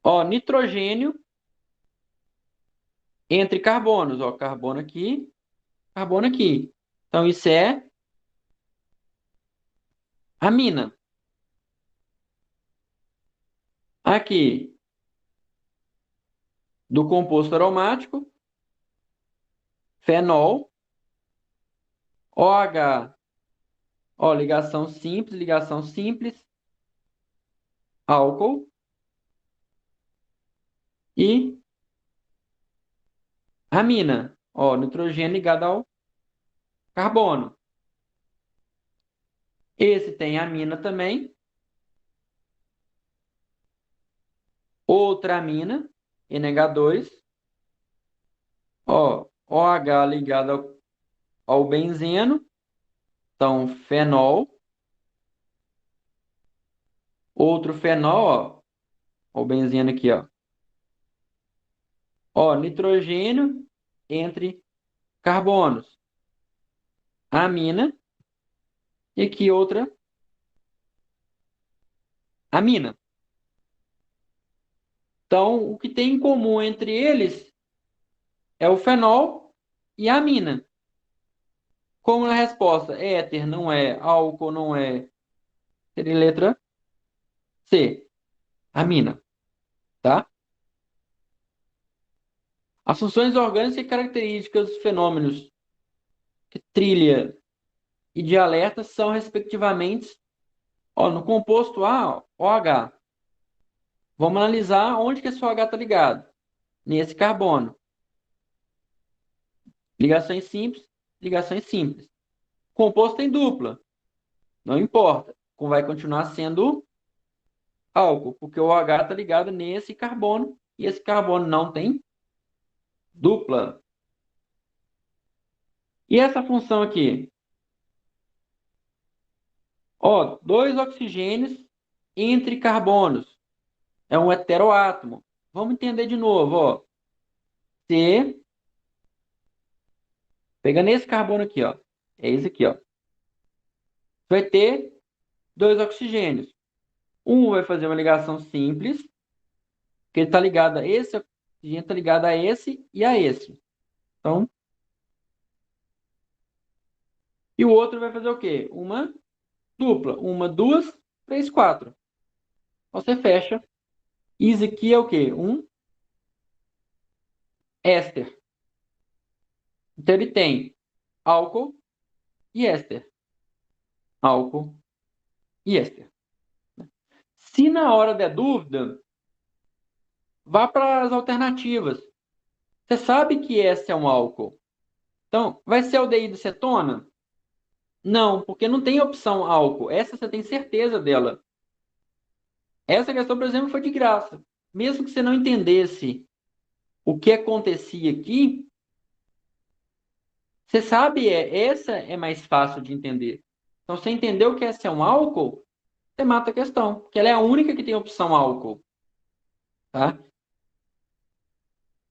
Ó, nitrogênio entre carbonos. Ó, carbono aqui, carbono aqui. Então, isso é amina. Aqui, do composto aromático, fenol, OH, ó, ligação simples, álcool e amina, ó, nitrogênio ligado ao carbono. Esse tem amina também, outra amina, NH2, ó, OH ligado ao benzeno, então fenol, outro fenol, ó, o benzeno aqui, ó. Ó, nitrogênio entre carbonos. Amina. E aqui outra amina. Então, o que tem em comum entre eles é o fenol e a amina. Como na resposta, éter não é, álcool não é, seria letra C, amina, tá? As funções orgânicas e características dos fenômenos de trilha e de alerta são, respectivamente, ó, no composto A, OH. Vamos analisar onde que esse OH está ligado. Nesse carbono. Ligações simples, ligações simples. Composto tem dupla. Não importa. Vai continuar sendo álcool, porque o OH está ligado nesse carbono e esse carbono não tem dupla. E essa função aqui? Ó, dois oxigênios entre carbonos. É um heteroátomo. Vamos entender de novo, ó. C, pegando esse carbono aqui, ó. É esse aqui, ó. Vai ter dois oxigênios. Um vai fazer uma ligação simples, que ele está ligado a esse oxigênio, está ligado a esse e a esse. Então, e o outro vai fazer o quê? Uma dupla. Uma, duas, três, quatro. Você fecha. Isso aqui é o quê? Um éster. Então, ele tem álcool e éster. Álcool e éster. Se na hora der dúvida, vá para as alternativas. Você sabe que esse é um álcool. Então, vai ser aldeído cetona? Não, porque não tem opção álcool. Essa você tem certeza dela. Essa questão, por exemplo, foi de graça. Mesmo que você não entendesse o que acontecia aqui, você sabe, essa é mais fácil de entender. Então, você entendeu que esse é um álcool, você mata a questão, porque ela é a única que tem opção álcool, tá?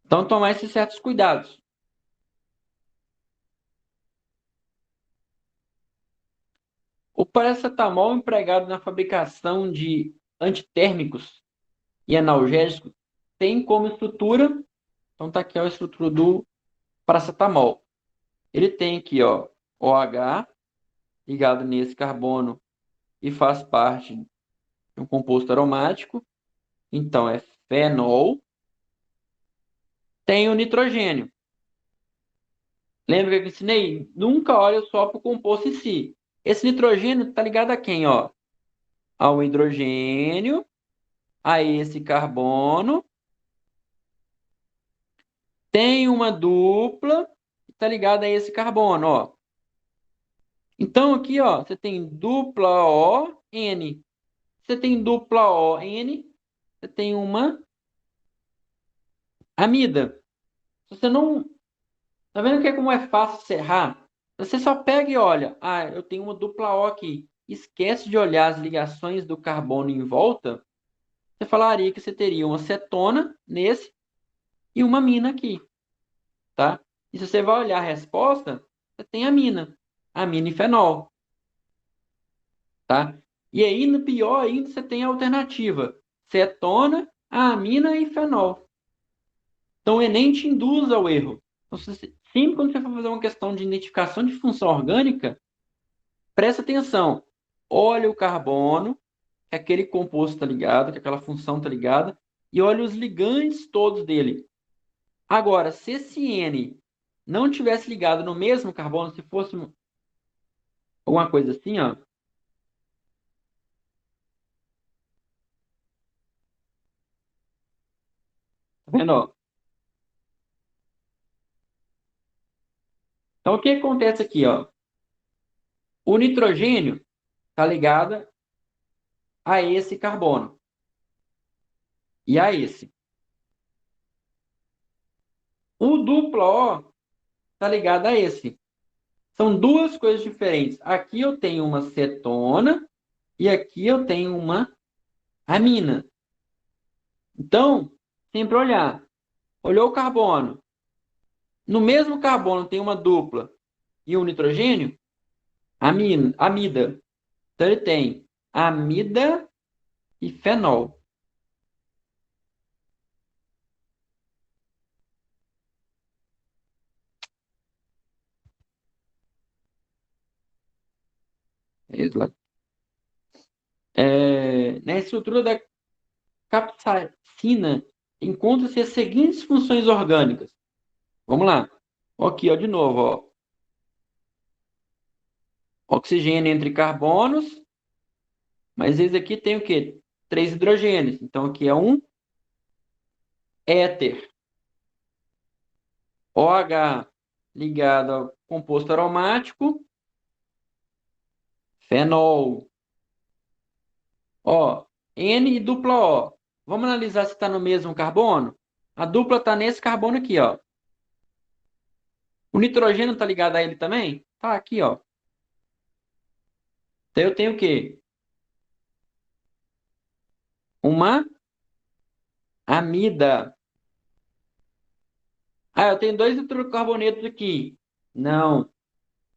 Então, tomar esses certos cuidados. O paracetamol empregado na fabricação de antitérmicos e analgésicos tem como estrutura, então tá aqui ó, a estrutura do paracetamol. Ele tem aqui, ó, OH ligado nesse carbono e faz parte de um composto aromático. Então é fenol. Tem o nitrogênio. Lembra que eu ensinei? Nunca olha só para o composto em si. Esse nitrogênio está ligado a quem, ó? Ao hidrogênio, a esse carbono. Tem uma dupla, está ligada a esse carbono, ó. Então aqui, ó, você tem dupla ON. Você tem dupla ON, você tem uma amida. Se você não... Tá vendo que é como é fácil serrar? Você só pega e olha. Ah, eu tenho uma dupla O aqui. Esquece de olhar as ligações do carbono em volta. Você falaria que você teria uma cetona nesse e uma mina aqui, tá? E se você vai olhar a resposta, você tem a mina e fenol, tá? E aí, no pior ainda, você tem a alternativa: cetona, amina e fenol. Então, o Enem te induz ao erro. Então, sempre quando você for fazer uma questão de identificação de função orgânica, presta atenção. Olha o carbono, que aquele composto está ligado, que aquela função está ligada, e olha os ligantes todos dele. Agora, se esse N não tivesse ligado no mesmo carbono, se fosse alguma coisa assim, ó, tá vendo? Ó? Então, o que acontece aqui, ó? O nitrogênio está ligado a esse carbono e a esse. O duplo O está ligado a esse. São duas coisas diferentes. Aqui eu tenho uma cetona e aqui eu tenho uma amina. Então, sempre olhar. Olhou o carbono. No mesmo carbono tem uma dupla e um nitrogênio, amida. Então ele tem amida e fenol. Na estrutura da capsaicina encontram-se as seguintes funções orgânicas. Vamos lá. Aqui, ó, de novo, ó. Oxigênio entre carbonos, mas esse aqui tem o quê? 3 hidrogênios. Então aqui é um éter. OH ligado ao composto aromático, fenol. Ó, N e dupla O. Vamos analisar se está no mesmo carbono? A dupla está nesse carbono aqui, ó. O nitrogênio está ligado a ele também? Tá aqui, ó. Então eu tenho o quê? Uma amida. Ah, eu tenho 2 hidrocarbonetos aqui. Não.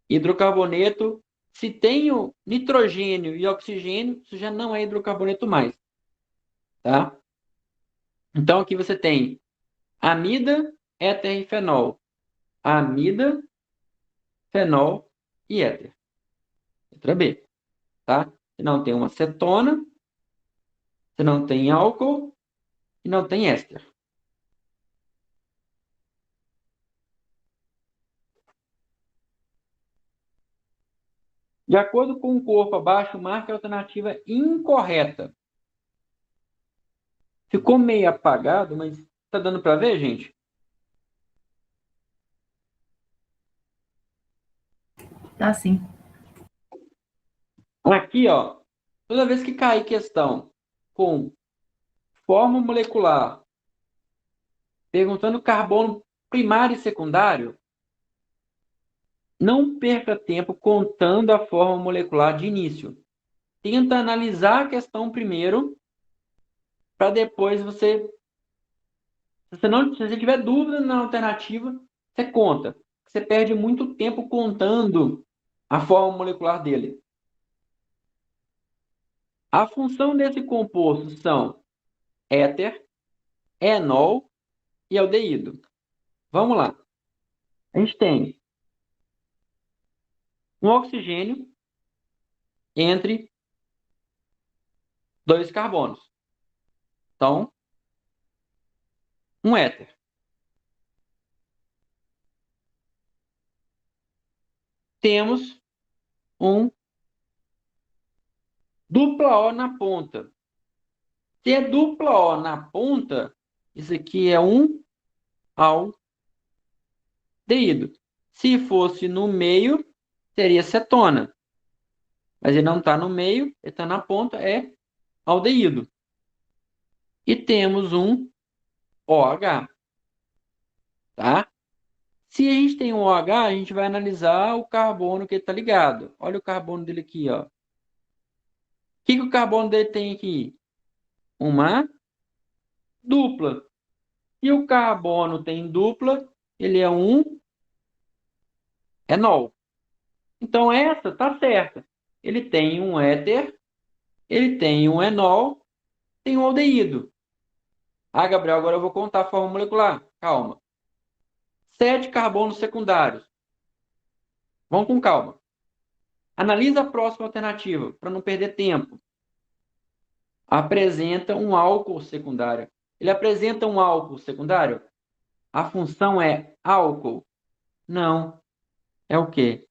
Hidrocarboneto, se tenho nitrogênio e oxigênio, isso já não é hidrocarboneto mais, tá? Então aqui você tem amida, éter e fenol. Amida, fenol e éter. Letra B, tá? Você não tem uma cetona, você não tem álcool e não tem éster. De acordo com o corpo abaixo, marque a alternativa incorreta. Ficou meio apagado, mas tá dando para ver, gente? Tá sim. Aqui, ó, toda vez que cair questão com fórmula molecular, perguntando carbono primário e secundário, não perca tempo contando a fórmula molecular de início. tenta analisar a questão primeiro, para depois você... Se você tiver dúvida na alternativa, você conta. Você perde muito tempo contando a forma molecular dele. A função desse composto são éter, enol e aldeído. Vamos lá. A gente tem um oxigênio entre dois carbonos. Então, um éter. Temos um dupla O na ponta. Se é dupla O na ponta, isso aqui é um aldeído. Se fosse no meio, seria cetona. Mas ele não está no meio, ele está na ponta, é aldeído. E temos um OH. Tá? Se a gente tem um OH, a gente vai analisar o carbono que ele está ligado. Olha o carbono dele aqui, ó. O que o carbono dele tem aqui? Uma dupla. E o carbono tem dupla, ele é um enol. Então essa está certa. Ele tem um éter, ele tem um enol, tem um aldeído. Ah, Gabriel, agora eu vou contar a forma molecular. Calma. 7 carbonos secundários. Vamos com calma. Analisa a próxima alternativa, para não perder tempo. Apresenta um álcool secundário. Ele apresenta um álcool secundário? A função é álcool? Não. É o quê?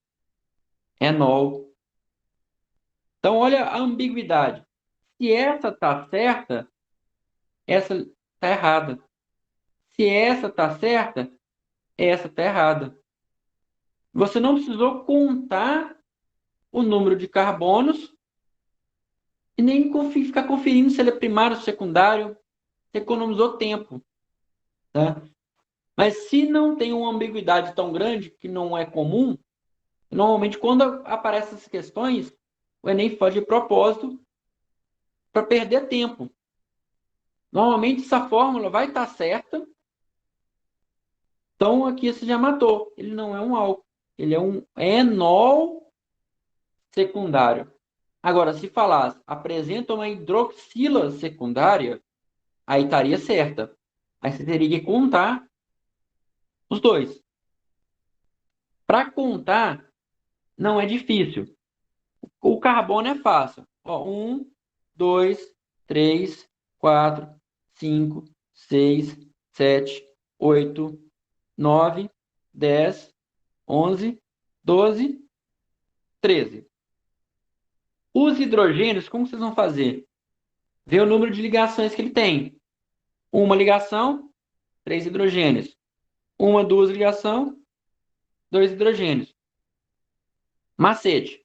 Enol. Então, olha a ambiguidade. Se essa está certa, essa está errada. Se essa está certa, essa está errada. Você não precisou contar o número de carbonos e nem ficar conferindo se ele é primário ou secundário. Você economizou tempo. Tá? Mas se não tem uma ambiguidade tão grande, que não é comum, normalmente quando aparecem essas questões, o Enem faz de propósito para perder tempo. Normalmente essa fórmula vai estar certa, então aqui você já matou. Ele não é um álcool, ele é um enol secundário. Agora, se falasse apresenta uma hidroxila secundária, aí estaria certa. Aí você teria que contar os dois. Para contar, não é difícil. O carbono é fácil. Ó, 1, 2, 3, 4, 5, 6, 7, 8, 9, 10, 11, 12, 13. Os hidrogênios, como vocês vão fazer? Ver o número de ligações que ele tem. Uma ligação, 3 hidrogênios. Uma, duas ligação, 2 hidrogênios. Macete.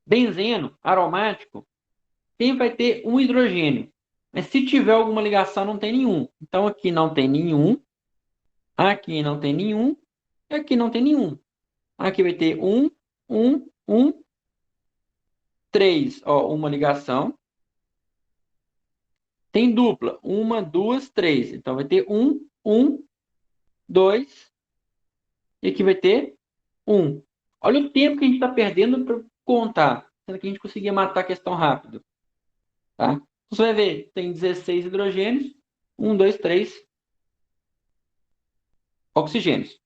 Benzeno aromático sempre vai ter um hidrogênio. Mas se tiver alguma ligação, não tem nenhum. Então aqui não tem nenhum, aqui não tem nenhum, e aqui não tem nenhum. Aqui vai ter um, três, ó, uma ligação. Tem dupla, uma, duas, três. Então vai ter dois, e aqui vai ter um. Olha o tempo que a gente está perdendo para contar, sendo que a gente conseguia matar a questão rápido. Tá? Você vai ver, tem 16 hidrogênios, 1, 2, 3 oxigênios.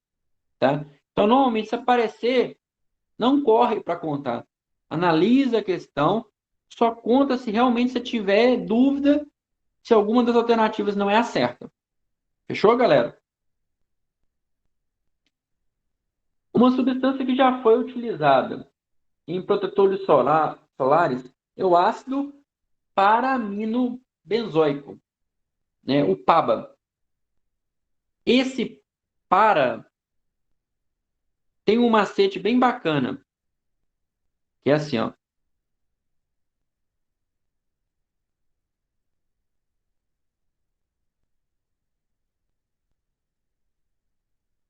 Tá? Então, normalmente, se aparecer, não corre para contar. Analisa a questão, só conta se realmente você tiver dúvida se alguma das alternativas não é a certa. Fechou, galera? Uma substância que já foi utilizada em protetores solares é o ácido paraminobenzoico, né? O PABA. Esse para tem um macete bem bacana, que é assim, ó.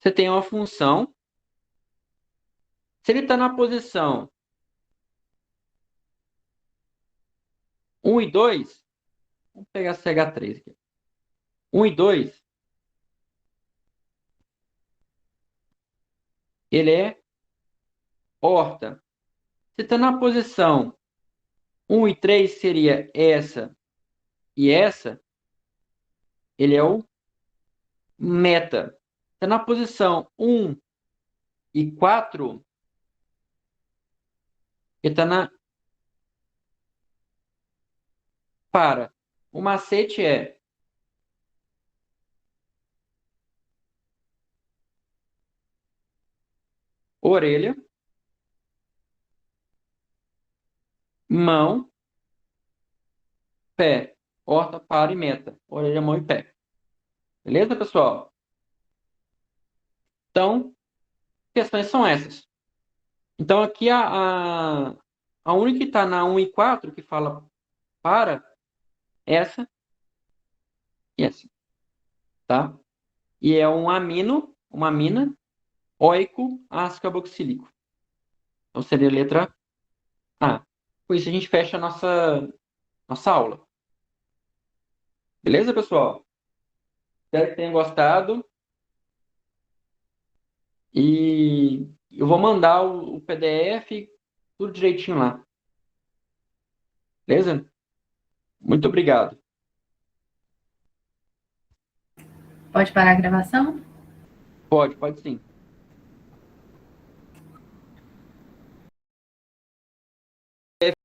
Você tem uma função. Se ele está na posição 1 e 2, vamos pegar CH3 aqui. 1 e 2, ele é horta. Se está na posição 1 e 3 seria essa e essa, ele é o meta. Está na posição 1 e 4, ele está na para. O macete é orelha, mão, pé. Horta, para e meta. Orelha, mão e pé. Beleza, pessoal? Então, questões são essas. Então, aqui a única que está na 1 e 4, que fala para, essa e essa, tá? E é um amino, uma amina, oico ácido carboxílico. Então, seria a letra A. Com isso, a gente fecha a nossa aula. Beleza, pessoal? Espero que tenham gostado. E eu vou mandar o PDF, tudo direitinho lá. Beleza? Muito obrigado. Pode parar a gravação? Pode sim.